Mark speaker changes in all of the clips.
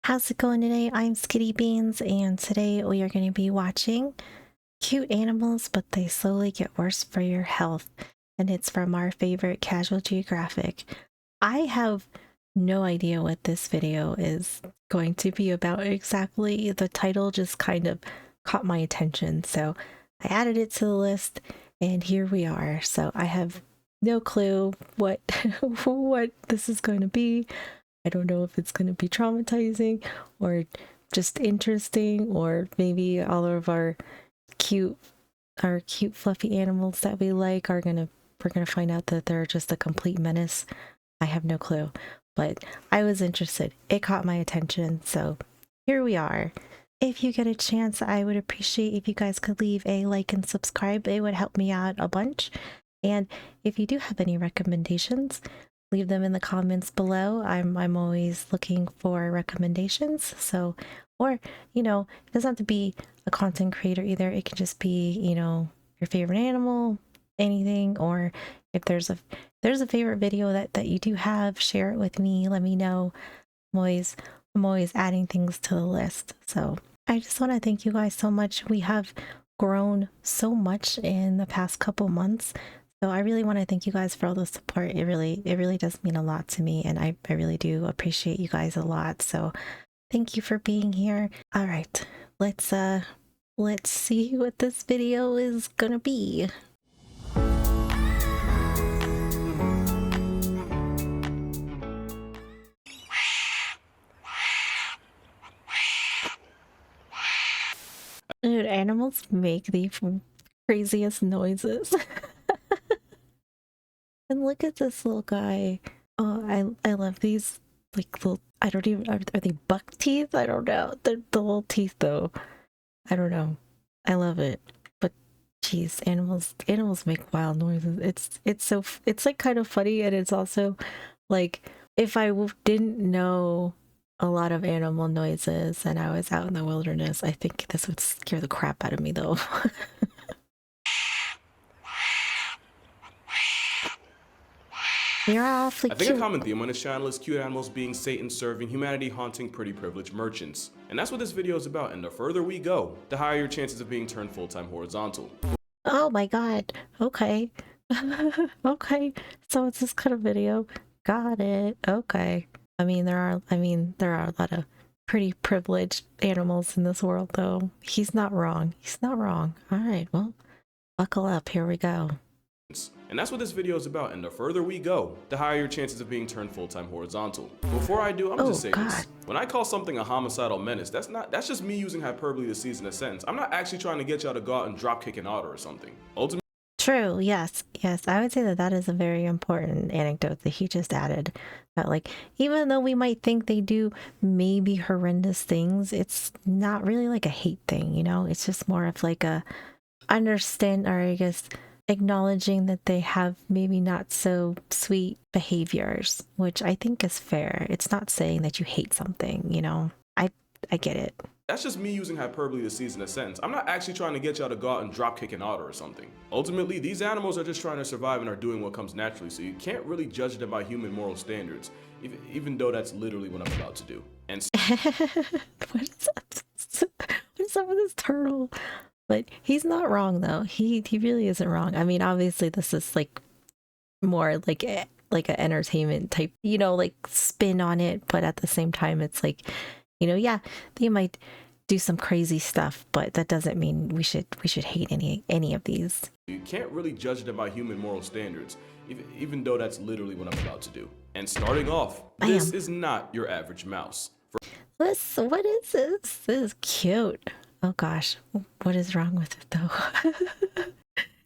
Speaker 1: How's it going today? I'm Skitty Beans, and today we are going to be watching Cute Animals, but They Slowly Get Worse for Your Health. And it's from our favorite Casual Geographic. I have no idea what this video is going to be about exactly. The title just kind of caught my attention, so I added it to the list, and here we are. So I have no clue what what this is going to be. I don't know if it's going to be traumatizing or just interesting, or maybe all of cute our cute fluffy animals that we like we're gonna find out that they're just a complete menace. I have no clue, but I was interested. It caught my attention, so here we are. If you get a chance, I would appreciate if you guys could leave a like and subscribe. It would help me out a bunch. And if you do have any recommendations, leave them in the comments below. I'm always looking for recommendations. So, or it doesn't have to be a content creator either. It can just be, your favorite animal, anything, or if there's a favorite video that you do have, share it with me. Let me know. I'm always adding things to the list. So I just want to thank you guys so much. We have grown so much in the past couple months. So I really want to thank you guys for all the support. It really does mean a lot to me, and I really do appreciate you guys a lot. So thank you for being here. All right, let's see what this video is gonna be. Dude, animals make the craziest noises. And look at this little guy. Oh, I love these little, I don't even, are they buck teeth? I don't know. They're the little teeth though. I don't know. I love it. But geez, animals make wild noises. It's like kind of funny, and it's also like, if I didn't know a lot of animal noises and I was out in the wilderness, I think this would scare the crap out of me though. You're awfully
Speaker 2: I think
Speaker 1: cute.
Speaker 2: a common theme on this channel is cute animals being Satan serving, humanity haunting pretty privileged merchants. And that's what this video is about, and the further we go, the higher your chances of being turned full-time horizontal.
Speaker 1: Oh my god. Okay. Okay. So it's this kind of video. Got it. Okay. I mean there are a lot of pretty privileged animals in this world though. He's not wrong. He's not wrong. All right. Well, buckle up. Here we go.
Speaker 2: And that's what this video is about, and the further we go, the higher your chances of being turned full-time horizontal. Before I do, I'm gonna just say this. When I call something a homicidal menace, that's just me using hyperbole to season a sentence. I'm not actually trying to get y'all to go out and drop kick an otter or something. Ultimately,
Speaker 1: True. Yes. Yes. I would say that is a very important anecdote that he just added. That, like, even though we might think they do maybe horrendous things, it's not really like a hate thing, It's just more of like a understand, or I guess acknowledging that they have maybe not so sweet behaviors, which I think is fair. It's not saying that you hate something, I get it.
Speaker 2: that's just me using hyperbole to season a sentence. I'm not actually trying to get y'all to go out and drop kick an otter or something. Ultimately, these animals are just trying to survive and are doing what comes naturally, so you can't really judge them by human moral standards, even though that's literally what I'm about to do. And
Speaker 1: What is that? What is up with this turtle? But he's not wrong though. He really isn't wrong. I mean, obviously this is like more like an entertainment type, like spin on it, but at the same time it's like, yeah, they might do some crazy stuff, but that doesn't mean we should hate any of these.
Speaker 2: you can't really judge them by human moral standards, even though that's literally what I'm about to do. And starting off, this is not your average mouse.
Speaker 1: What is this? This is cute. Oh gosh, what is wrong with it though?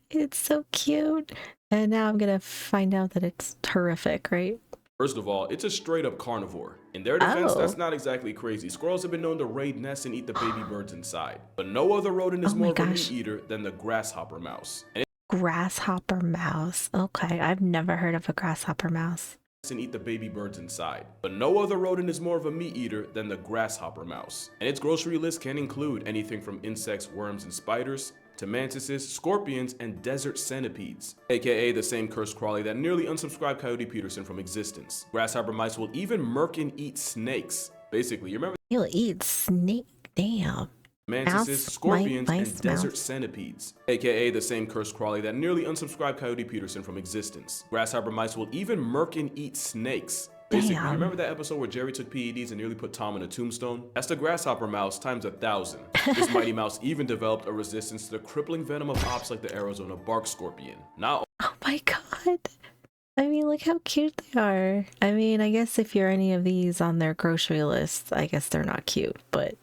Speaker 1: It's so cute. And now I'm gonna find out that it's horrific, right?
Speaker 2: First of all, it's a straight up carnivore. In their defense, that's not exactly crazy. Squirrels have been known to raid nests and eat the baby birds inside. But no other rodent is more of a meat eater than the grasshopper mouse.
Speaker 1: Grasshopper mouse. Okay, I've never heard of a grasshopper mouse.
Speaker 2: And eat the baby birds inside. But no other rodent is more of a meat eater than the grasshopper mouse. And its grocery list can include anything from insects, worms, and spiders, to mantises, scorpions, and desert centipedes, aka the same cursed crawly that nearly unsubscribed Coyote Peterson from existence. Grasshopper mice will even murk and eat snakes. Basically, you remember
Speaker 1: He'll eat snake. Damn.
Speaker 2: mantises,
Speaker 1: Mouse, mice,
Speaker 2: scorpions, and
Speaker 1: mice,
Speaker 2: desert
Speaker 1: mouse.
Speaker 2: centipedes, aka the same cursed crawly that nearly unsubscribed Coyote Peterson from existence. Grasshopper mice will even murk and eat snakes. Basically, you
Speaker 1: Damn.
Speaker 2: remember that episode where Jerry took PEDs and nearly put Tom in a tombstone? That's the grasshopper mouse times 1,000. This mighty mouse even developed a resistance to the crippling venom of ops like the Arizona bark scorpion. Not
Speaker 1: Oh my god. I mean, look how cute they are. I mean, I guess if you're any of these on their grocery list, I guess they're not cute, but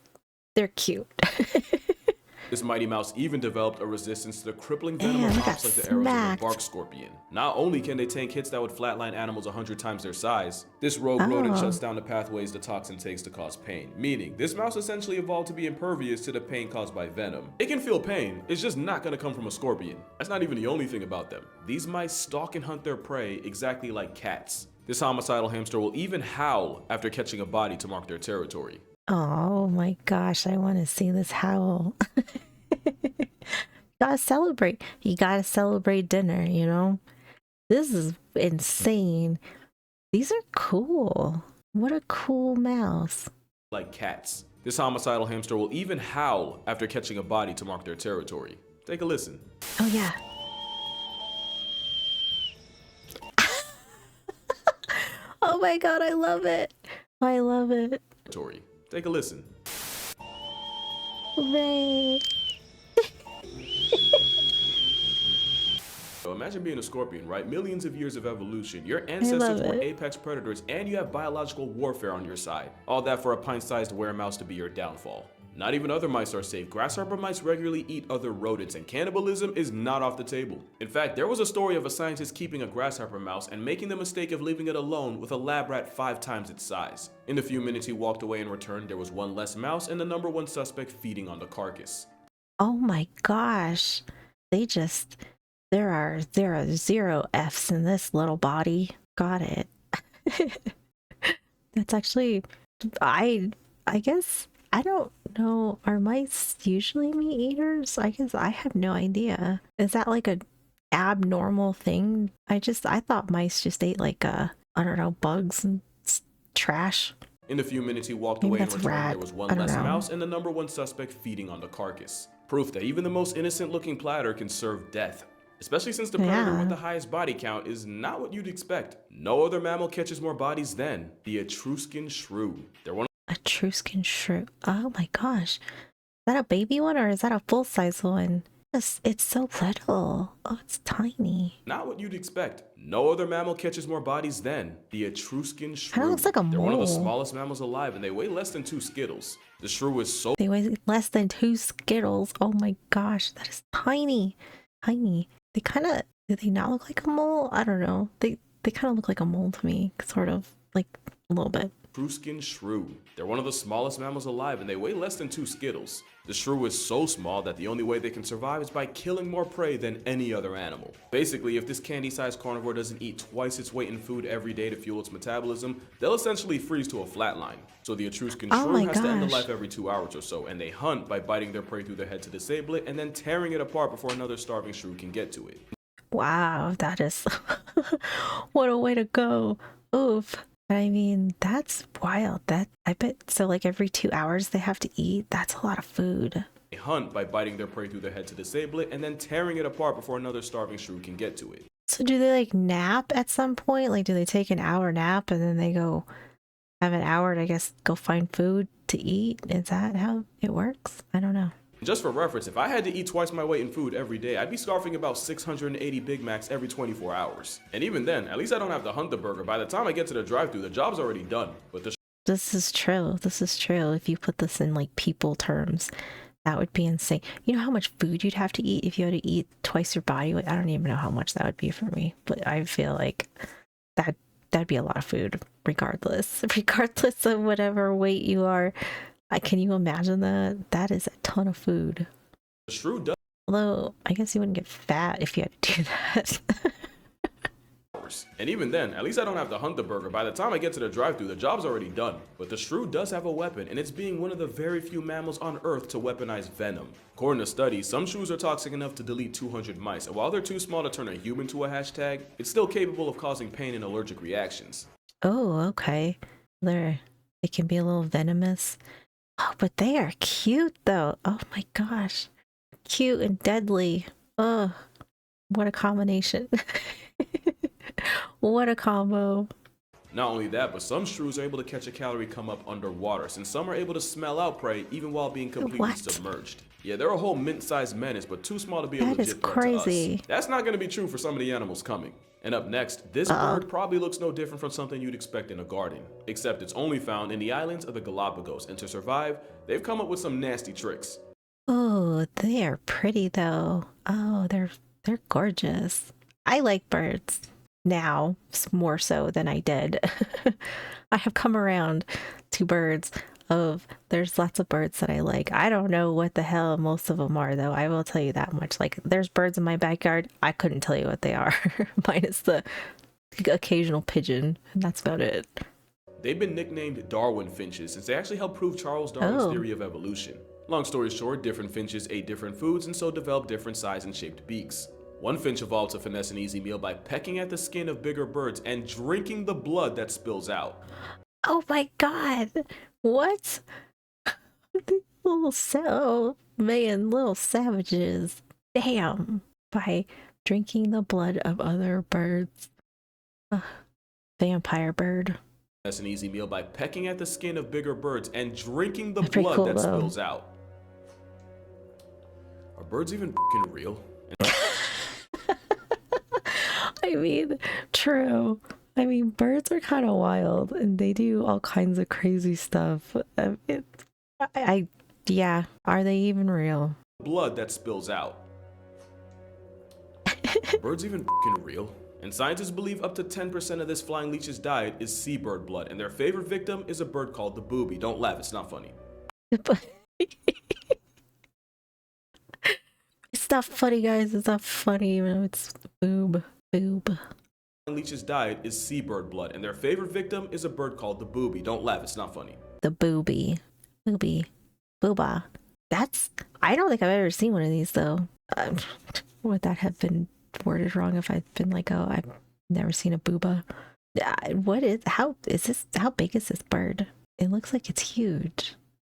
Speaker 1: they're cute.
Speaker 2: This mighty mouse even developed a resistance to the crippling venom
Speaker 1: Damn,
Speaker 2: of
Speaker 1: they got
Speaker 2: ops like the Arizona
Speaker 1: smacked.
Speaker 2: bark scorpion. Not only can they tank hits that would flatline animals 100 times their size, this rogue
Speaker 1: Oh.
Speaker 2: rodent shuts down the pathways the toxin takes to cause pain, meaning this mouse essentially evolved to be impervious to the pain caused by venom. It can feel pain, it's just not gonna come from a scorpion. That's not even the only thing about them. These mice stalk and hunt their prey exactly like cats. This homicidal hamster will even howl after catching a body to mark their territory.
Speaker 1: Oh my gosh, I want to see this howl. Gotta celebrate. You gotta celebrate dinner, you know? This is insane. These are cool. What a cool mouse.
Speaker 2: Like cats. This homicidal hamster will even howl after catching a body to mark their territory. Take a listen.
Speaker 1: Oh yeah. Oh my god, I love it. I love it.
Speaker 2: Take a listen.
Speaker 1: Hooray.
Speaker 2: So imagine being a scorpion, right? Millions of years of evolution. Your ancestors were apex predators and you have biological warfare on your side. All that for a pint-sized weremouse to be your downfall. Not even other mice are safe. Grasshopper mice regularly eat other rodents, and cannibalism is not off the table. In fact, there was a story of a scientist keeping a grasshopper mouse and making the mistake of leaving it alone with a lab rat 5 times its size. In the few minutes he walked away and returned, there was one less mouse and the number one suspect feeding on the carcass.
Speaker 1: Oh my gosh. There are 0 F's in this little body. Got it. That's actually, I guess, I don't know. Are mice usually meat eaters? I guess I have no idea. Is that like a abnormal thing? I thought mice just ate like, I don't know, bugs and trash.
Speaker 2: In the few minutes he walked
Speaker 1: Maybe
Speaker 2: away and
Speaker 1: that's
Speaker 2: returned,
Speaker 1: rat.
Speaker 2: there was one
Speaker 1: I don't
Speaker 2: less
Speaker 1: know.
Speaker 2: mouse and the number one suspect feeding on the carcass. Proof that even the most innocent looking platter can serve death. Especially since the predator
Speaker 1: Yeah.
Speaker 2: with the highest body count is not what you'd expect. No other mammal catches more bodies than the Etruscan shrew. They're one
Speaker 1: Etruscan shrew. Oh my gosh. Is that a baby one or is that a full-size one? It's so little. Oh, it's tiny.
Speaker 2: not what you'd expect. No other mammal catches more bodies than the Etruscan shrew.
Speaker 1: Kinda looks like a
Speaker 2: They're one of the
Speaker 1: mole.
Speaker 2: smallest mammals alive and they weigh less than 2 Skittles. The shrew is so
Speaker 1: They weigh less than 2 Skittles. Oh my gosh, that is tiny. Tiny. Do they not look like a mole? I don't know. They kind of look like a mole to me, sort of, like a little bit.
Speaker 2: Etruscan shrew. They're one of the smallest mammals alive and they weigh less than 2 Skittles. The shrew is so small that the only way they can survive is by killing more prey than any other animal. Basically, if this candy-sized carnivore doesn't eat twice its weight in food every day to fuel its metabolism, they'll essentially freeze to a flat line. So the Etruscan
Speaker 1: Oh
Speaker 2: shrew
Speaker 1: my
Speaker 2: has to end the
Speaker 1: gosh.
Speaker 2: life every 2 hours or so, and they hunt by biting their prey through their head to disable it and then tearing it apart before another starving shrew can get to it.
Speaker 1: Wow, that is what a way to go. Oof. I mean, that's wild. I bet so like every 2 hours they have to eat. That's a lot of food.
Speaker 2: They hunt by biting their prey through their head to disable it and then tearing it apart before another starving shrew can get to it.
Speaker 1: So do they like nap at some point? Like do they take an hour nap and then they go have an hour to, I guess, go find food to eat? Is that how it works? I don't know.
Speaker 2: Just for reference, if I had to eat twice my weight in food every day, I'd be scarfing about 680 Big Macs every 24 hours. And even then, at least I don't have to hunt the burger. By the time I get to the drive-thru, the job's already done. But the
Speaker 1: This is true. This is true. If you put this in like people terms, that would be insane. You know how much food you'd have to eat if you had to eat twice your body weight? I don't even know how much that would be for me, but I feel like that'd be a lot of food regardless of whatever weight you are. Can you imagine that? That is a ton of food.
Speaker 2: shrew does.
Speaker 1: Although I guess you wouldn't get fat if you had to do that.
Speaker 2: And even then, at least I don't have to hunt the burger. By the time I get to the drive-thru, the job's already done. But the shrew does have a weapon, and it's being one of the very few mammals on Earth to weaponize venom. According to studies, some shrews are toxic enough to delete 200 mice, and while they're too small to turn a human to a hashtag, it's still capable of causing pain and allergic reactions.
Speaker 1: Oh, okay. They it can be a little venomous. Oh, but they are cute though. Oh my gosh. Cute and deadly. Oh, what a combination. What a combo.
Speaker 2: Not only that, but some shrews are able to catch a calorie come up underwater, since some are able to smell out prey even while being completely submerged. Yeah, they're a whole mint-sized menace, but too small to be a legit threat to us. That's not going to be true for some of the animals coming. And up next, this bird probably looks no different from something you'd expect in a garden, except it's only found in the islands of the Galapagos, and to survive, they've come up with some nasty tricks.
Speaker 1: Oh, they are pretty though. Oh, they're gorgeous. I like birds now more so than I did. I have come around to birds. There's lots of birds that I like. I don't know what the hell most of them are though. I will tell you that much. Like there's birds in my backyard. I couldn't tell you what they are, minus the occasional pigeon, and that's about it.
Speaker 2: They've been nicknamed Darwin finches since they actually helped prove Charles Darwin's theory of evolution. Long story short, different finches ate different foods and so developed different size and shaped beaks. One finch evolved to finesse an easy meal by pecking at the skin of bigger birds and drinking the blood that spills out.
Speaker 1: Oh my god! What? Little little savages. Damn. By drinking the blood of other birds. Vampire bird.
Speaker 2: That's an easy meal by pecking at the skin of bigger birds and drinking the blood that spills out. Are birds even f***ing real?
Speaker 1: I mean, true. I mean, birds are kind of wild and they do all kinds of crazy stuff. Yeah, are they even real?
Speaker 2: Blood that spills out. Are birds even f***ing real? And scientists believe up to 10% of this flying leech's diet is seabird blood, and their favorite victim is a bird called the booby. Don't laugh, it's not funny.
Speaker 1: It's not funny, guys. It's not funny. It's boob.
Speaker 2: Leech's diet is seabird blood, and their favorite victim is a bird called the booby. Don't laugh, it's not funny.
Speaker 1: The booby. Booba. I don't think I've ever seen one of these though. Would that have been worded wrong if I'd been like, oh, I've never seen a booba? How big is this bird? It looks like it's huge.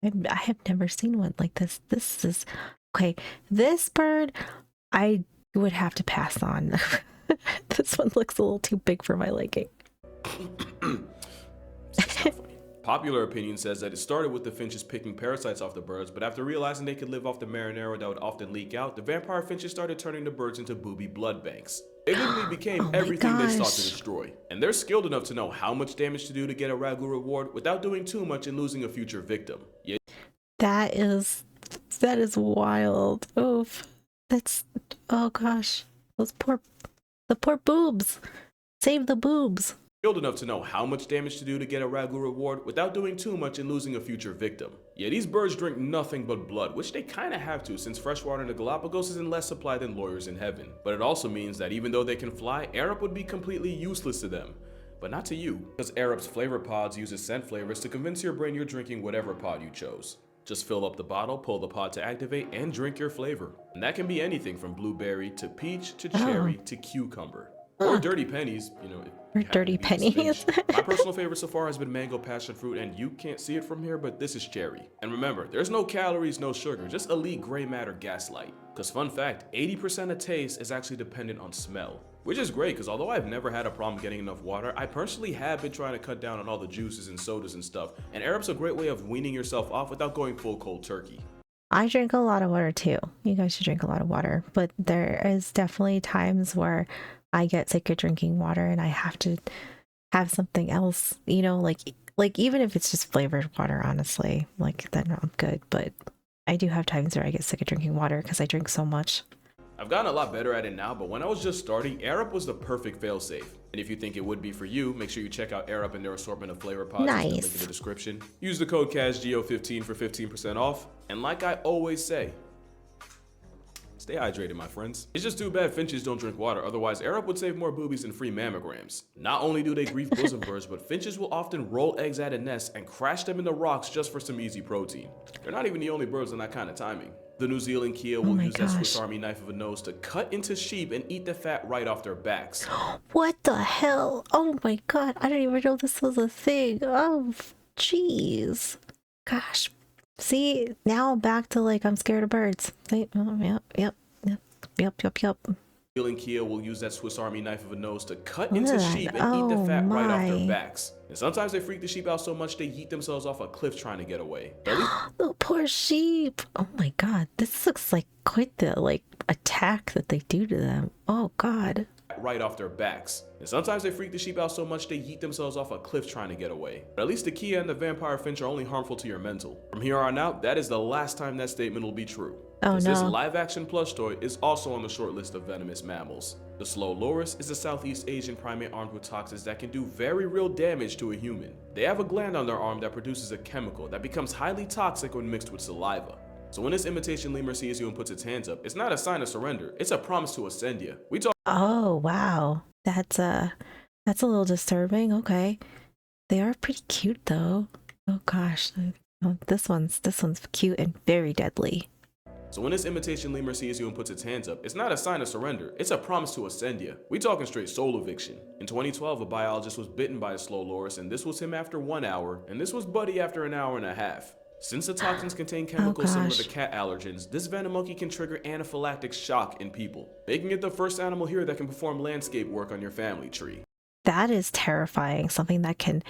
Speaker 1: I have never seen one like this. This is okay. This bird, I would have to pass on. This one looks a little too big for my liking.
Speaker 2: Popular opinion says that it started with the finches picking parasites off the birds, but after realizing they could live off the marinara that would often leak out, the vampire finches started turning the birds into booby blood banks. It literally became everything they sought to destroy. And they're skilled enough to know how much damage to do to get a ragu reward without doing too much and losing a future victim. Yeah.
Speaker 1: That is wild. Oof. Oh gosh. The poor boobs. Save the boobs.
Speaker 2: Skilled enough to know how much damage to do to get a ragu reward without doing too much and losing a future victim. Yeah, these birds drink nothing but blood, which they kinda have to since freshwater in the Galapagos is in less supply than lawyers in heaven. But it also means that even though they can fly, Arup would be completely useless to them. But not to you, because Arup's flavor pods uses scent flavors to convince your brain you're drinking whatever pod you chose. Just fill up the bottle, pull the pod to activate, and drink your flavor. And that can be anything from blueberry to peach to cherry to cucumber. Or dirty pennies, you know.
Speaker 1: Or dirty pennies.
Speaker 2: My personal favorite so far has been mango passion fruit, and you can't see it from here, but this is cherry. And remember, there's no calories, no sugar, just elite gray matter gaslight. Because fun fact, 80% of taste is actually dependent on smell. Which is great, because although I've never had a problem getting enough water, I personally have been trying to cut down on all the juices and sodas and stuff, and Arup's a great way of weaning yourself off without going full cold turkey.
Speaker 1: I drink a lot of water too. You guys should drink a lot of water, but there is definitely times where I get sick of drinking water and I have to have something else, you know, like even if it's just flavored water, honestly, like then I'm good. But I do have times where I get sick of drinking water because I drink so much.
Speaker 2: I've gotten a lot better at it now, but when I was just starting, Arup was the perfect failsafe. And if you think it would be for you, make sure you check out Arup and their assortment of flavor pods.
Speaker 1: Nice.
Speaker 2: Link in the description. Use the code CASGO15 for 15% off. And like I always say, stay hydrated, my friends. It's just too bad finches don't drink water, otherwise Arup would save more boobies and free mammograms. Not only do they grief bosom birds, but finches will often roll eggs out of nests and crash them in the rocks just for some easy protein. They're not even the only birds on that kind of timing. The New Zealand keel will use that Swiss Army knife of a nose to cut into sheep and eat the fat right off their backs.
Speaker 1: What the hell? Oh my god, I didn't even know this was a thing. Oh, Jeez. Gosh. See, now back to like I'm scared of birds. See? Oh, yep.
Speaker 2: Kia will use that Swiss Army knife of a nose to cut
Speaker 1: Look
Speaker 2: into
Speaker 1: at
Speaker 2: sheep
Speaker 1: that.
Speaker 2: and eat the
Speaker 1: Oh
Speaker 2: fat right off their
Speaker 1: my.
Speaker 2: backs. And sometimes they freak the sheep out so much they yeet themselves off a cliff trying to get away.
Speaker 1: The poor sheep. Oh my god. This looks like quite the like attack that they do to them. Oh god.
Speaker 2: Right off their backs. And sometimes they freak the sheep out so much they yeet themselves off a cliff trying to get away. But at least the Kia and the vampire finch are only harmful to your mental. From here on out, that is the last time that statement will be true.
Speaker 1: Oh no.
Speaker 2: This live-action plush toy is also on the short list of venomous mammals. The slow loris is a Southeast Asian primate armed with toxins that can do very real damage to a human. They have a gland on their arm that produces a chemical that becomes highly toxic when mixed with saliva. So when this imitation lemur sees you and puts its hands up, it's not a sign of surrender, it's a promise to ascend you.
Speaker 1: Oh wow. That's a little disturbing. Okay. They are pretty cute though. Oh gosh. Oh, this one's cute and very deadly.
Speaker 2: So when this imitation lemur sees you and puts its hands up, it's not a sign of surrender, it's a promise to ascend you. We talking straight soul eviction. In 2012, a biologist was bitten by a slow loris, and this was him after 1 hour, and this was Buddy after an hour and a half. Since the toxins contain chemicals similar to cat allergens, this venom monkey can trigger anaphylactic shock in people, making it the first animal here that can perform landscape work on your family tree.
Speaker 1: That is terrifying. Something that can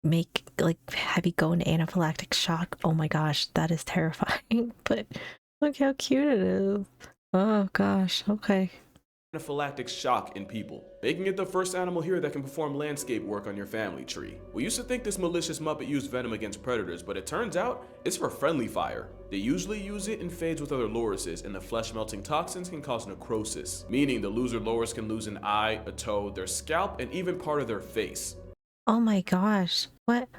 Speaker 1: make like have you go into anaphylactic shock. Oh my gosh, that is terrifying. But look how cute it is. Oh gosh, okay.
Speaker 2: Anaphylactic shock in people, making it the first animal here that can perform landscape work on your family tree. We used to think this malicious muppet used venom against predators, but it turns out it's for friendly fire. They usually use it in fades with other lorises, and the flesh-melting toxins can cause necrosis, meaning the loser loris can lose an eye, a toe, their scalp, and even part of their face.
Speaker 1: Oh my gosh, what?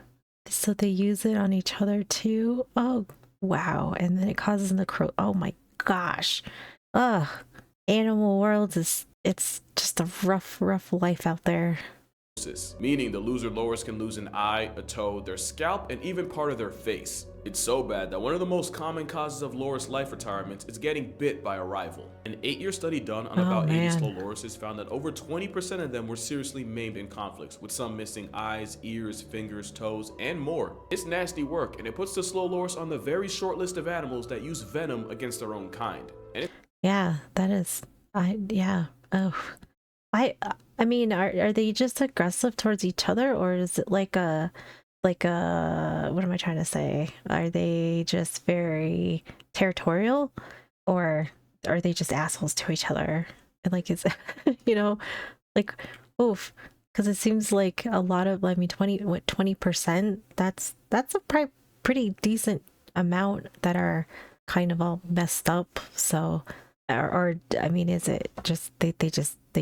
Speaker 1: So they use it on each other too? Oh wow, and then it causes necrosis. Oh my gosh. Ugh. Animal world it's just a rough life out there.
Speaker 2: Meaning the loser loris can lose an eye, a toe, their scalp, and even part of their face. It's so bad that one of the most common causes of loris life retirements is getting bit by a rival. An 8-year study done on about 80 slow lorises found that over 20% of them were seriously maimed in conflicts, with some missing eyes, ears, fingers, toes, and more. It's nasty work, and it puts the slow loris on the very short list of animals that use venom against their own kind.
Speaker 1: Yeah, that is, yeah. Oh, I mean, are they just aggressive towards each other, or is it like a, what am I trying to say? Are they just very territorial, or are they just assholes to each other? And like, is, you know, like, oof, because it seems like a lot of, I mean, 20%, that's a pretty decent amount that are kind of all messed up. So, or I mean, is it just they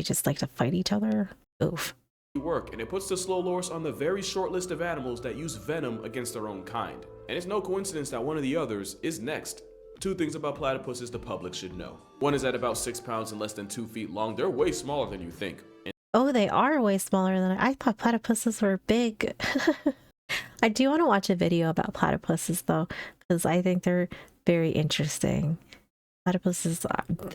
Speaker 1: just like to fight each other? Oof.
Speaker 2: Work, and it puts the slow loris on the very short list of animals that use venom against their own kind. And it's no coincidence that one of the others is next. 2 things about platypuses the public should know. One is at about 6 pounds and less than 2 feet long. They're way smaller than you think.
Speaker 1: Oh, they are way smaller than I thought platypuses were big. I do want to watch a video about platypuses though, because I think they're very interesting. Platypuses,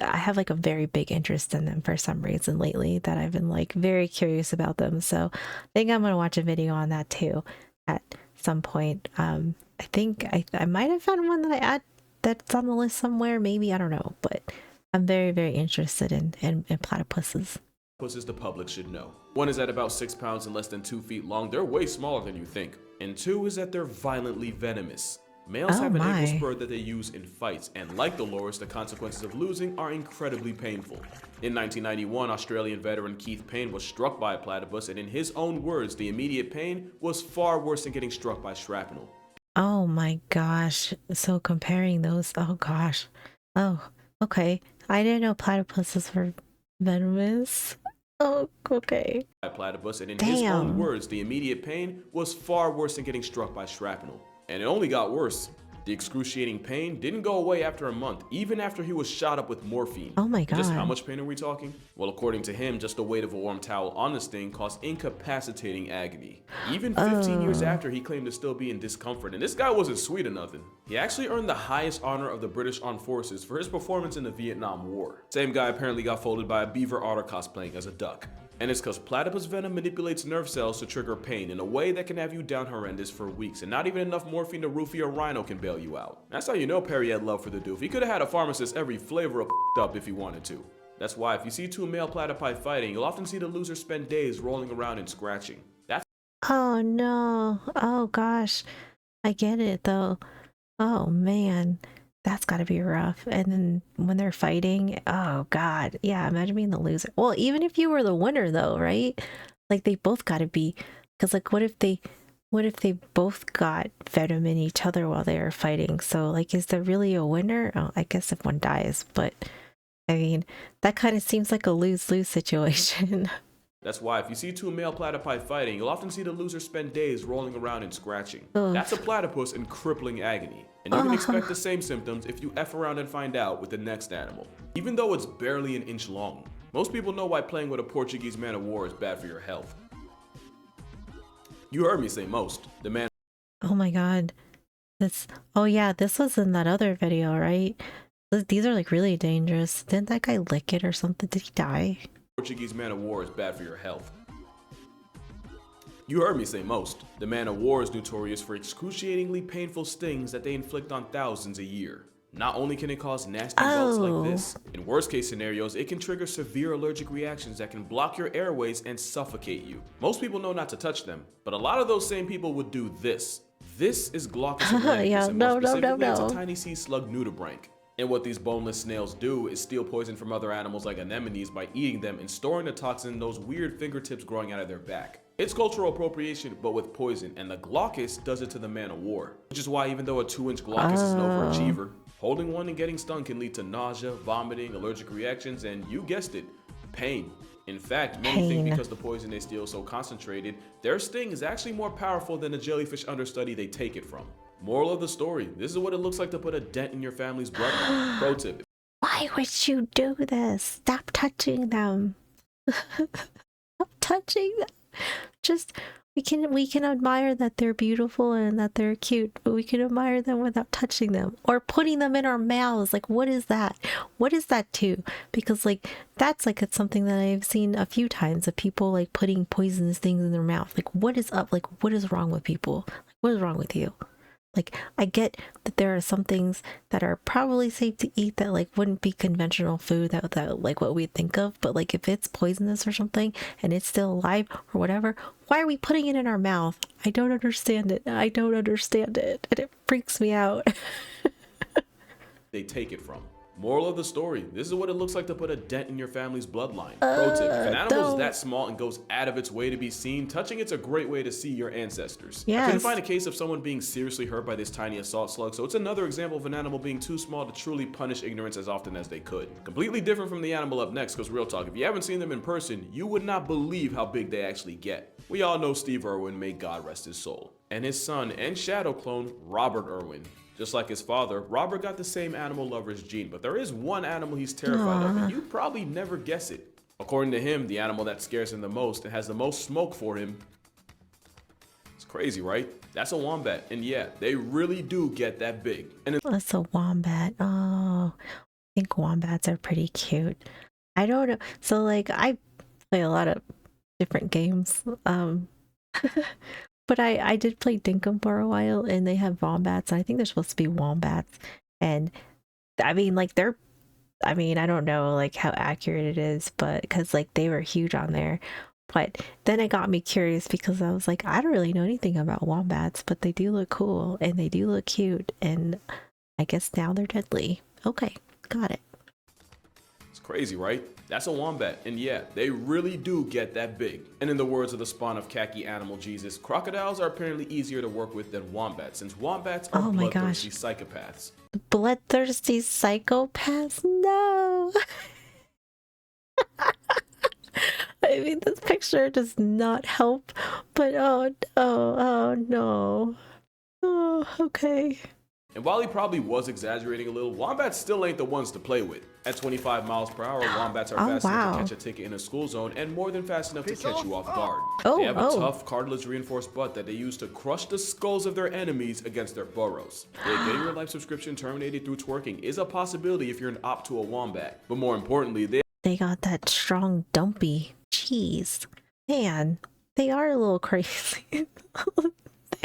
Speaker 1: I have like a very big interest in them for some reason lately, that I've been like very curious about them. So I think I'm gonna watch a video on that too at some point. I think I might have found one that I add that's on the list somewhere, maybe, I don't know, but I'm very interested in platypuses.
Speaker 2: Platypuses the public should know. One is at about 6 pounds and less than 2 feet long. They're way smaller than you think. And 2 is that they're violently venomous. Males have an ankle spur that they use in fights, and like the loris, the consequences of losing are incredibly painful. In 1991, Australian veteran Keith Payne was struck by a platypus, and in his own words, the immediate pain was far worse than getting struck by shrapnel.
Speaker 1: Oh my gosh. So comparing those, oh gosh. Oh, okay. I didn't know platypuses were venomous. Oh, okay.
Speaker 2: By a platypus, and in his own words, the immediate pain was far worse than getting struck by shrapnel. And it only got worse. The excruciating pain didn't go away after a month, even after he was shot up with morphine.
Speaker 1: Oh my god.
Speaker 2: Just how much pain are we talking? Well, according to him, just the weight of a warm towel on the sting caused incapacitating agony. Even 15 years after, he claimed to still be in discomfort, and this guy wasn't sweet or nothing. He actually earned the highest honor of the British Armed Forces for his performance in the Vietnam War. Same guy apparently got folded by a beaver otter cosplaying as a duck. And it's because platypus venom manipulates nerve cells to trigger pain in a way that can have you down horrendous for weeks, and not even enough morphine to roofie a rhino can bail you out. That's how you know Perry had love for the doof. He could have had a pharmacist every flavor of up if he wanted to. That's why if you see two male platypi fighting, you'll often see the loser spend days rolling around and scratching. That's
Speaker 1: Oh no. Oh gosh. I get it though. Oh man. That's gotta be rough. And then when they're fighting, oh god. Yeah, imagine being the loser. Well, even if you were the winner though, right? Like they both gotta be, because like what if they both got venom in each other while they were fighting? So like is there really a winner? Oh, I guess if one dies, but I mean, that kind of seems like a lose-lose situation.
Speaker 2: That's why if you see two male platypi fighting, you'll often see the loser spend days rolling around and scratching.
Speaker 1: Ugh.
Speaker 2: That's a platypus in crippling agony. And you can expect the same symptoms if you F around and find out with the next animal. Even though it's barely an inch long, most people know why playing with a Portuguese man of war is bad for your health. You heard me say most. The man.
Speaker 1: Oh my god. Oh yeah, this was in that other video, right? These are like really dangerous. Didn't that guy lick it or something? Did he die?
Speaker 2: Portuguese man of war is bad for your health. You heard me say most. The man of war is notorious for excruciatingly painful stings that they inflict on thousands a year. Not only can it cause nasty welts like this, in worst case scenarios, it can trigger severe allergic reactions that can block your airways and suffocate you. Most people know not to touch them, but a lot of those same people would do this. This is Glaucus atlanticus,
Speaker 1: Yeah,
Speaker 2: and more specifically,
Speaker 1: no.
Speaker 2: it's a tiny sea slug nudibranch. And what these boneless snails do is steal poison from other animals like anemones by eating them and storing the toxin in those weird fingertips growing out of their back. It's cultural appropriation, but with poison, and the Glaucus does it to the man of war. Which is why even though a 2-inch Glaucus is an overachiever, holding one and getting stung can lead to nausea, vomiting, allergic reactions, and you guessed it, pain. In fact, many think because the poison they steal is so concentrated, their sting is actually more powerful than the jellyfish understudy they take it from. Moral of the story, this is what it looks like to put a dent in your family's bloodline. Pro tip.
Speaker 1: Why would you do this? Stop touching them. Stop touching them. Just we can admire that they're beautiful and that they're cute, but we can admire them without touching them or putting them in our mouths. Like, what is that? What is that too? Because like that's like it's something that I've seen a few times of people like putting poisonous things in their mouth. Like, what is up? Like, what is wrong with people? Like, what is wrong with you? Like, I get that there are some things that are probably safe to eat that like wouldn't be conventional food that like what we think of, but like if it's poisonous or something and it's still alive or whatever, why are we putting it in our mouth? I don't understand it. I don't understand it, and it freaks me out.
Speaker 2: They take it from. Moral of the story, this is what it looks like to put a dent in your family's bloodline. Pro tip, if an animal is that small and goes out of its way to be seen, touching it's a great way to see your ancestors. Yes. I couldn't find a case of someone being seriously hurt by this tiny assault slug, so it's another example of an animal being too small to truly punish ignorance as often as they could. Completely different from the animal up next, because real talk, if you haven't seen them in person, you would not believe how big they actually get. We all know Steve Irwin, may God rest his soul, and his son and shadow clone, Robert Irwin. Just like his father, Robert got the same animal lover's gene, but there is one animal he's terrified of, and you'd probably never guess it. According to him, the animal that scares him the most and has the most smoke for him, it's crazy, right? That's a wombat, and yeah, they really do get that big. And
Speaker 1: that's a wombat. Oh, I think wombats are pretty cute. I don't know. So like, I play a lot of different games. But I did play Dinkum for a while, and they have wombats, and I think they're supposed to be wombats. And I mean, like I don't know like how accurate it is, but because like they were huge on there. But then it got me curious because I was like, I don't really know anything about wombats, but they do look cool and they do look cute, and I guess now they're deadly. Okay, got it.
Speaker 2: It's crazy, right? That's a wombat, and yeah, they really do get that big. And in the words of the spawn of khaki animal Jesus, crocodiles are apparently easier to work with than wombats, since wombats are bloodthirsty psychopaths.
Speaker 1: Bloodthirsty psychopaths? No! I mean, this picture does not help, but oh no. Oh, okay.
Speaker 2: And while he probably was exaggerating a little, wombats still ain't the ones to play with. At 25 miles per hour, wombats are fast enough to catch a ticket in a school zone and more than fast enough to catch you off guard. They have a tough, cartilage-reinforced butt that they use to crush the skulls of their enemies against their burrows. Getting your life subscription terminated through twerking is a possibility if you're an op to a wombat. But more importantly, they
Speaker 1: got that strong dumpy. Jeez. Jeez. Man, they are a little crazy. They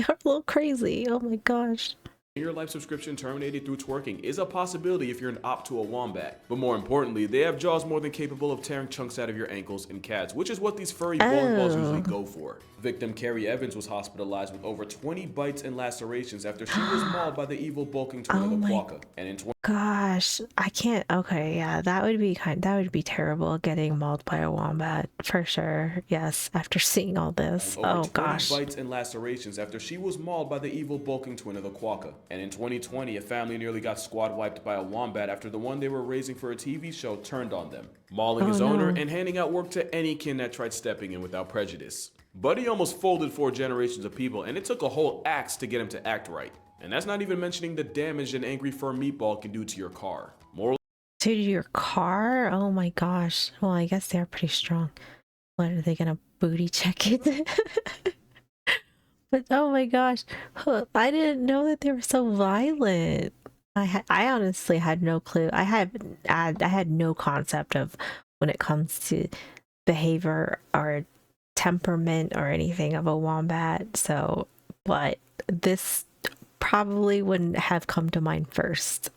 Speaker 1: are a little crazy. Oh my gosh.
Speaker 2: Your life subscription terminated through twerking is a possibility if you're an op to a wombat. But more importantly, they have jaws more than capable of tearing chunks out of your ankles and cats, which is what these furry bowling balls usually go for. Victim Carrie Evans was hospitalized with over 20 bites and lacerations after she was mauled by the evil bulking twin of the quokka. And in
Speaker 1: gosh, I can't. Okay, yeah, that would be terrible, getting mauled by a wombat for sure. Yes, after seeing all this.
Speaker 2: Over 20
Speaker 1: gosh.
Speaker 2: bites and lacerations after she was mauled by the evil bulking twin of the quokka. And in 2020, a family nearly got squad wiped by a wombat after the one they were raising for a TV show turned on them, mauling his owner and handing out work to any kin that tried stepping in without prejudice. Buddy almost folded 4 generations of people, and it took a whole axe to get him to act right. And that's not even mentioning the damage an angry fur meatball can do to your car.
Speaker 1: To your car? Oh my gosh. Well, I guess they're pretty strong. What, are they gonna booty check it? But oh my gosh, I didn't know that they were so violent. I honestly had no clue. I had no concept of when it comes to behavior or temperament or anything of a wombat. So, but this probably wouldn't have come to mind first.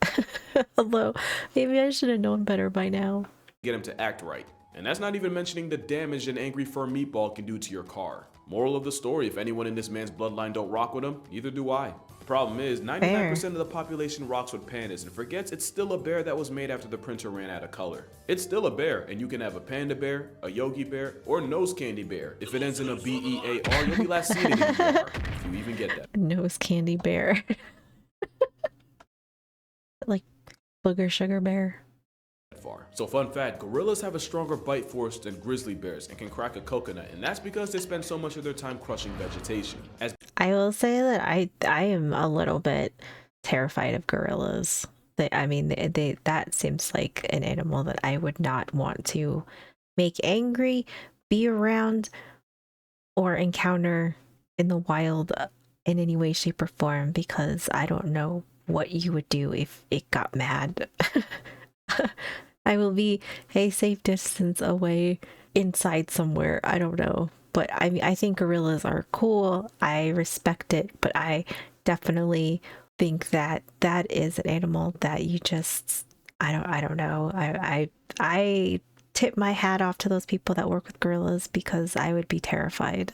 Speaker 1: Although maybe I should have known better by now.
Speaker 2: Get him to act right. And that's not even mentioning the damage an angry fur meatball can do to your car. Moral of the story, if anyone in this man's bloodline don't rock with him, neither do I. The problem is, 99% of the population rocks with pandas and forgets it's still a bear that was made after the printer ran out of color. It's still a bear, and you can have a panda bear, a Yogi bear, or nose candy bear. If it ends in a B-E-A-R, you'll be last seen in your yard, if you even get that.
Speaker 1: Nose candy bear. Like booger sugar bear.
Speaker 2: Far. So fun fact, gorillas have a stronger bite force than grizzly bears and can crack a coconut, and that's because they spend so much of their time crushing vegetation.
Speaker 1: I will say that I am a little bit terrified of gorillas. That seems like an animal that I would not want to make angry, be around, or encounter in the wild in any way, shape, or form, because I don't know what you would do if it got mad. I will be a safe distance away inside somewhere. I don't know. But I mean, I think gorillas are cool. I respect it, but I definitely think that that is an animal that you just, I don't know. I tip my hat off to those people that work with gorillas because I would be terrified.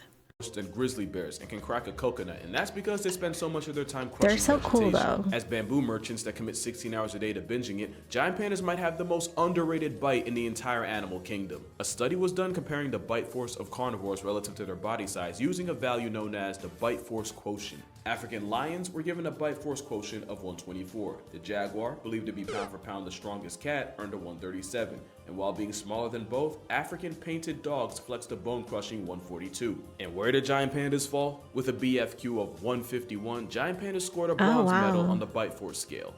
Speaker 2: Than grizzly bears and can crack a coconut, and that's because they spend so much of their time crushing
Speaker 1: They're so
Speaker 2: vegetation.
Speaker 1: cool though.
Speaker 2: As bamboo merchants that commit 16 hours a day to binging it, giant pandas might have the most underrated bite in the entire animal kingdom. A study was done comparing the bite force of carnivores relative to their body size using a value known as the bite force quotient. African lions were given a bite force quotient of 124. The jaguar, believed to be pound for pound the strongest cat, earned a 137. And while being smaller than both, African painted dogs flexed a bone-crushing 142. And where did giant pandas fall? With a BFQ of 151, giant pandas scored a bronze medal on the bite force scale.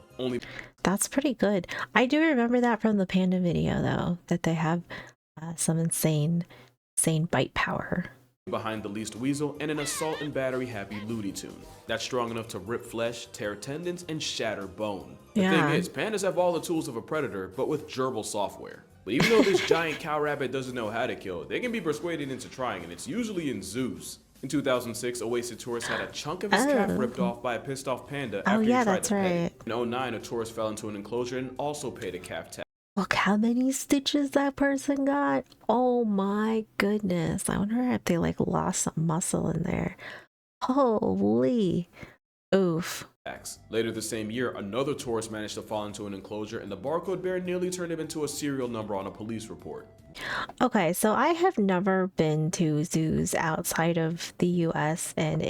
Speaker 1: That's pretty good. I do remember that from the panda video, though, that they have some insane bite power.
Speaker 2: Behind the least weasel and an assault and battery happy Looney Tune. That's strong enough to rip flesh, tear tendons, and shatter bone. The thing is, pandas have all the tools of a predator, but with gerbil software. But even though this giant cow rabbit doesn't know how to kill, they can be persuaded into trying, and it's usually in zoos. In 2006, a wasted tourist had a chunk of his calf ripped off by a pissed off panda after he tried to pet it. In 2009, a tourist fell into an enclosure and also paid a calf tax.
Speaker 1: Look how many stitches that person got. Oh my goodness. I wonder if they like lost some muscle in there. Holy. Oof.
Speaker 2: Later the same year, another tourist managed to fall into an enclosure and the barcode bear nearly turned him into a serial number on a police report.
Speaker 1: Okay, so I have never been to zoos outside of the US, and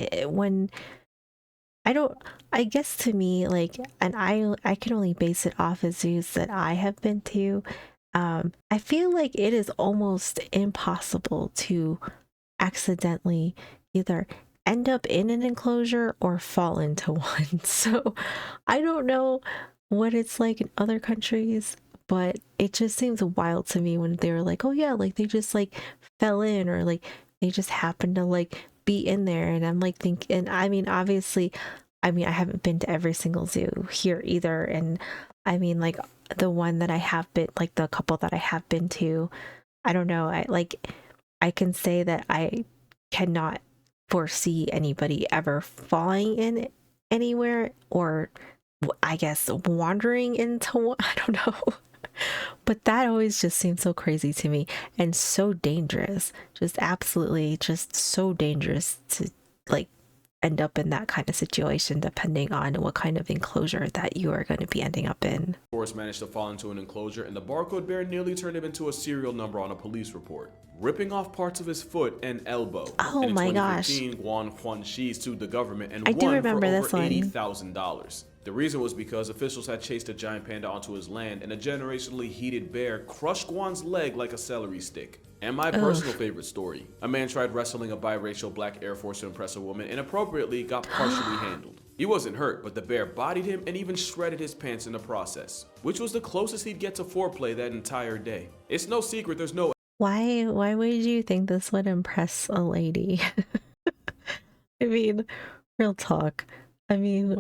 Speaker 1: I guess to me, like, and I can only base it off of zoos that I have been to. I feel like it is almost impossible to accidentally either end up in an enclosure or fall into one. So I don't know what it's like in other countries, but it just seems wild to me when they were like, oh yeah, like they just like fell in, or like they just happened to like be in there. And I'm like thinking, I mean, obviously, I haven't been to every single zoo here either. And I mean, like the one that I have been, like the couple that I have been to, I don't know, I can say that I cannot foresee anybody ever falling in anywhere, or I guess wandering into I don't know. But that always just seems so crazy to me and so dangerous. Just absolutely just so dangerous to like end up in that kind of situation, depending on what kind of enclosure that you are going to be ending up in.
Speaker 2: Forrest managed to fall into an enclosure, and the barcode bear nearly turned him into a serial number on a police report, ripping off parts of his foot and elbow.
Speaker 1: Oh
Speaker 2: And in
Speaker 1: my gosh.
Speaker 2: 2015, Huan Shi sued the government and
Speaker 1: I do
Speaker 2: won for
Speaker 1: remember
Speaker 2: over
Speaker 1: this one.
Speaker 2: $80,000. The reason was because officials had chased a giant panda onto his land, and a generationally heated bear crushed Guan's leg like a celery stick. And my personal favorite story: a man tried wrestling a biracial black Air Force to impress a woman and appropriately got partially handled. He wasn't hurt, but the bear bodied him and even shredded his pants in the process, which was the closest he'd get to foreplay that entire day. It's no secret there's no
Speaker 1: Why would you think this would impress a lady? I mean, real talk. I mean,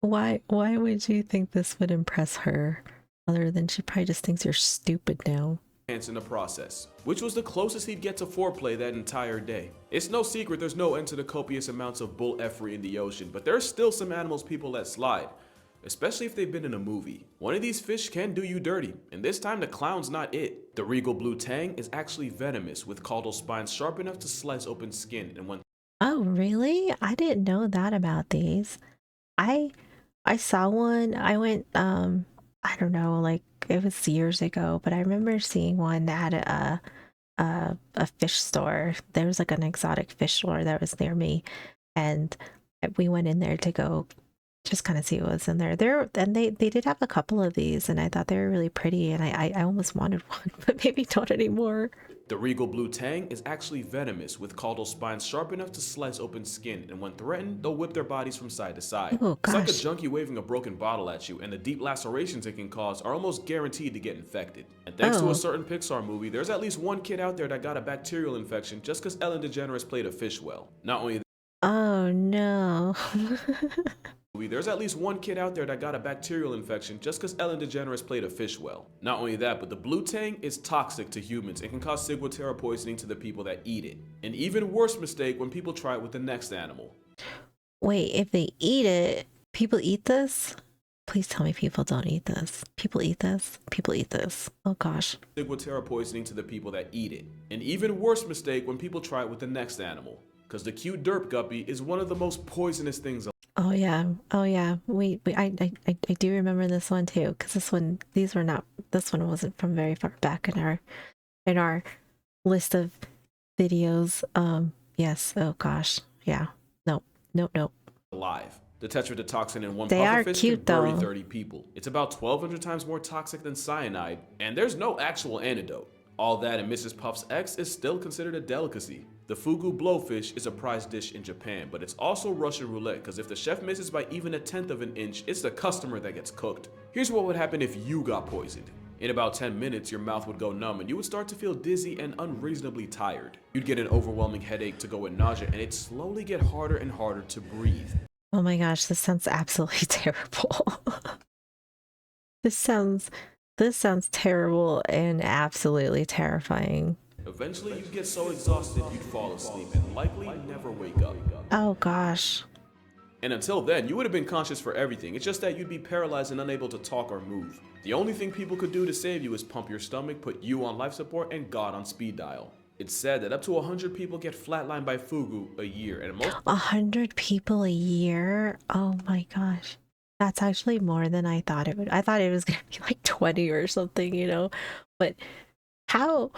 Speaker 1: why would you think this would impress her, other than she probably just thinks you're stupid now?
Speaker 2: in the process, which was the closest he'd get to foreplay that entire day. It's no secret there's no end to the copious amounts of bull effery in the ocean, but there's still some animals people let slide, especially if they've been in a movie. One of these fish can do you dirty, and this time the clown's not it. The regal blue tang is actually venomous, with caudal spines sharp enough to slice open skin, and when
Speaker 1: Oh, really? I didn't know that about these. I saw one. I went I don't know, like it was years ago, but I remember seeing one at a fish store. There was like an exotic fish store that was near me, and we went in there to go just kind of see what was in there. And they did have a couple of these, and I thought they were really pretty, and I almost wanted one, but maybe not anymore.
Speaker 2: the regal blue tang is actually venomous, with caudal spines sharp enough to slice open skin, and when threatened, they'll whip their bodies from side to side.
Speaker 1: Oh,
Speaker 2: It's like a
Speaker 1: gosh.
Speaker 2: junkie waving a broken bottle at you, and the deep lacerations it can cause are almost guaranteed to get infected. And thanks to
Speaker 1: Oh.
Speaker 2: a certain Pixar movie, there's at least one kid out there that got a bacterial infection just because Ellen DeGeneres played a fish well. Not only
Speaker 1: Oh no.
Speaker 2: there's at least one kid out there that got a bacterial infection just because Ellen DeGeneres played a fish well. Not only that, but the blue tang is toxic to humans and can cause ciguatera poisoning to the people that eat it. An even worse mistake when people try it with the next animal.
Speaker 1: Wait, if they eat it, people eat this? Please tell me people don't eat this. People eat this? People eat this. Oh gosh.
Speaker 2: Ciguatera poisoning to the people that eat it. An even worse mistake when people try it with the next animal, because the cute derp guppy is one of the most poisonous things.
Speaker 1: Oh yeah. Oh yeah. I do remember this one too, because this one wasn't from very far back in our list of videos. Yes. Oh gosh. Yeah. Nope.
Speaker 2: Alive. The tetrodotoxin in one
Speaker 1: They are
Speaker 2: pufferfish
Speaker 1: cute,
Speaker 2: can bury
Speaker 1: though.
Speaker 2: 30 people. It's about 1,200 times more toxic than cyanide, and there's no actual antidote. All that and Mrs. Puff's ex is still considered a delicacy. The fugu blowfish is a prized dish in Japan, but it's also Russian roulette, because if the chef misses by even 1/10 of an inch, it's the customer that gets cooked. Here's what would happen if you got poisoned. In about 10 minutes, your mouth would go numb and you would start to feel dizzy and unreasonably tired. You'd get an overwhelming headache to go with nausea, and it'd slowly get harder and harder to breathe.
Speaker 1: Oh my gosh, this sounds absolutely terrible. This sounds terrible and absolutely terrifying.
Speaker 2: Eventually, you'd get so exhausted you'd fall asleep and likely never wake up.
Speaker 1: Oh gosh.
Speaker 2: And until then, you would have been conscious for everything. It's just that you'd be paralyzed and unable to talk or move. The only thing people could do to save you is pump your stomach, put you on life support, and God on speed dial. It's said that up to 100 people get flatlined by fugu a year, and most
Speaker 1: 100 people a year? Oh my gosh. That's actually more than I thought it would. I thought it was gonna be like 20 or something, you know. But how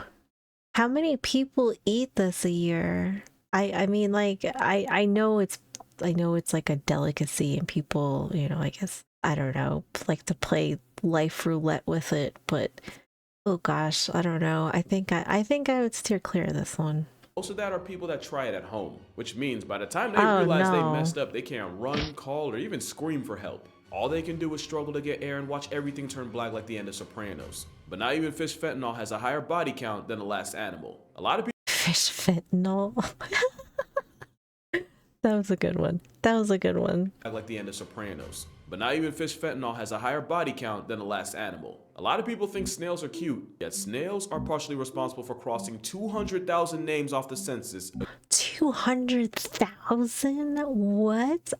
Speaker 1: many people eat this a year? I mean, like I know it's like a delicacy, and people, you know, I guess, I don't know, like to play life roulette with it, but oh gosh, I don't know. I think I would steer clear of this one.
Speaker 2: Most of that are people that try it at home, which means by the time they
Speaker 1: Oh,
Speaker 2: realize they
Speaker 1: no.
Speaker 2: messed up, they can't run, call, or even scream for help. All they can do is struggle to get air and watch everything turn black like the end of Sopranos. But not even fish fentanyl has a higher body count than the last animal. A lot of people
Speaker 1: Fish fentanyl. That was a good one. That was a good one.
Speaker 2: act like the end of Sopranos. But not even fish fentanyl has a higher body count than the last animal. A lot of people think snails are cute, yet snails are partially responsible for crossing 200,000 names off the census.
Speaker 1: 200,000? What?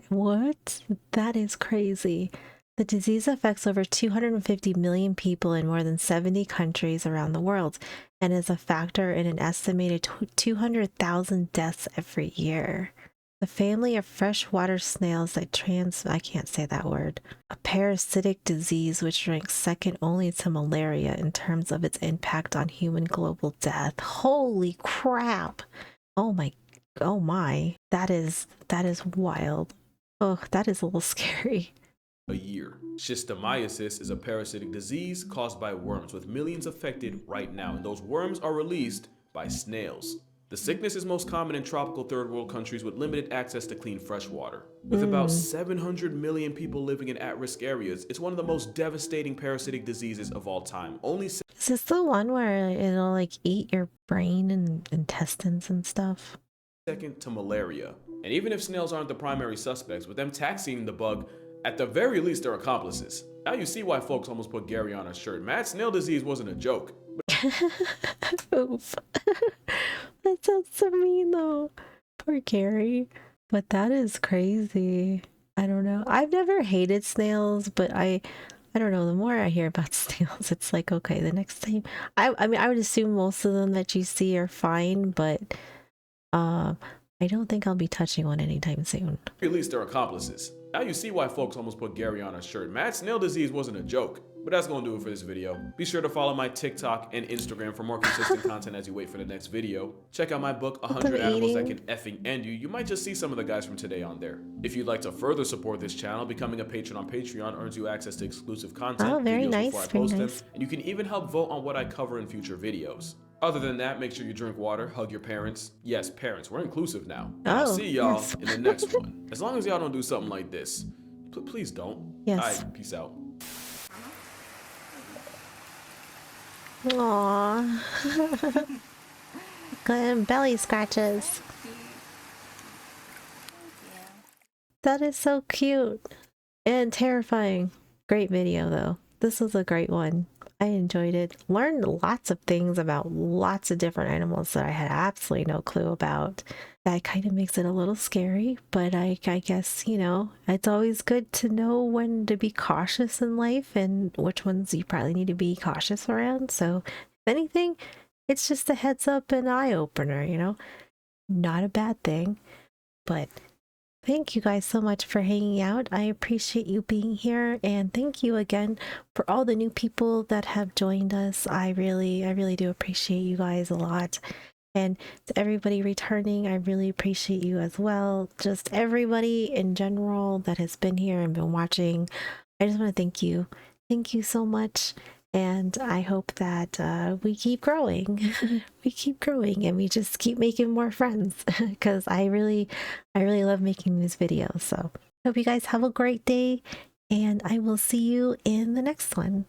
Speaker 1: What? That is crazy. The disease affects over 250 million people in more than 70 countries around the world and is a factor in an estimated 200,000 deaths every year. The family of freshwater snails that I can't say that word, a parasitic disease which ranks second only to malaria in terms of its impact on human global death. Holy crap! Oh my, that is wild. Oh, that is a little scary.
Speaker 2: A year. Schistomiasis is a parasitic disease caused by worms, with millions affected right now, and those worms are released by snails. The sickness is most common in tropical third world countries with limited access to clean fresh water. With about 700 million people living in at-risk areas, it's one of the most devastating parasitic diseases of all time.
Speaker 1: Is this the one where it'll like eat your brain and intestines and stuff?
Speaker 2: Second to malaria. And even if snails aren't the primary suspects, with them taxiing the bug, at the very least they're accomplices. Now you see why folks almost put Gary on a shirt. Mad snail disease wasn't a joke.
Speaker 1: Oof. That sounds so mean though. Poor Gary. But that is crazy. I don't know. I've never hated snails, but I don't know. The more I hear about snails, it's like, okay, the next time. I mean, I would assume most of them that you see are fine, but I don't think I'll be touching one anytime soon.
Speaker 2: At least they're accomplices. Now you see why folks almost put Gary on a shirt. Mad snail disease wasn't a joke. But that's gonna do it for this video. Be sure to follow my TikTok and Instagram for more consistent content as you wait for the next video. Check out my book, 100 Animals That Can Effing End You. You might just see some of the guys from today on there. If you'd like to further support this channel, becoming a patron on Patreon earns you access to exclusive content, videos before I post them, and you can even help vote on what I cover in future videos. Other than that, make sure you drink water, hug your parents. Yes, parents, we're inclusive now. I'll see y'all in the next one. As long as y'all don't do something like this. Please don't.
Speaker 1: Yes.
Speaker 2: Alright, peace out.
Speaker 1: Aww. Good belly scratches. That is so cute and terrifying. Great video though. This was a great one. I enjoyed it. Learned lots of things about lots of different animals that I had absolutely no clue about. That kind of makes it a little scary, but I guess, you know, it's always good to know when to be cautious in life and which ones you probably need to be cautious around. So if anything, it's just a heads up and eye opener, you know, not a bad thing. But thank you guys so much for hanging out. I appreciate you being here, and thank you again for all the new people that have joined us. I really do appreciate you guys a lot. And to everybody returning, I really appreciate you as well. Just everybody in general that has been here and been watching, I just want to thank you. Thank you so much. And I hope that we keep growing. We keep growing and we just keep making more friends because I really love making these videos. So hope you guys have a great day and I will see you in the next one.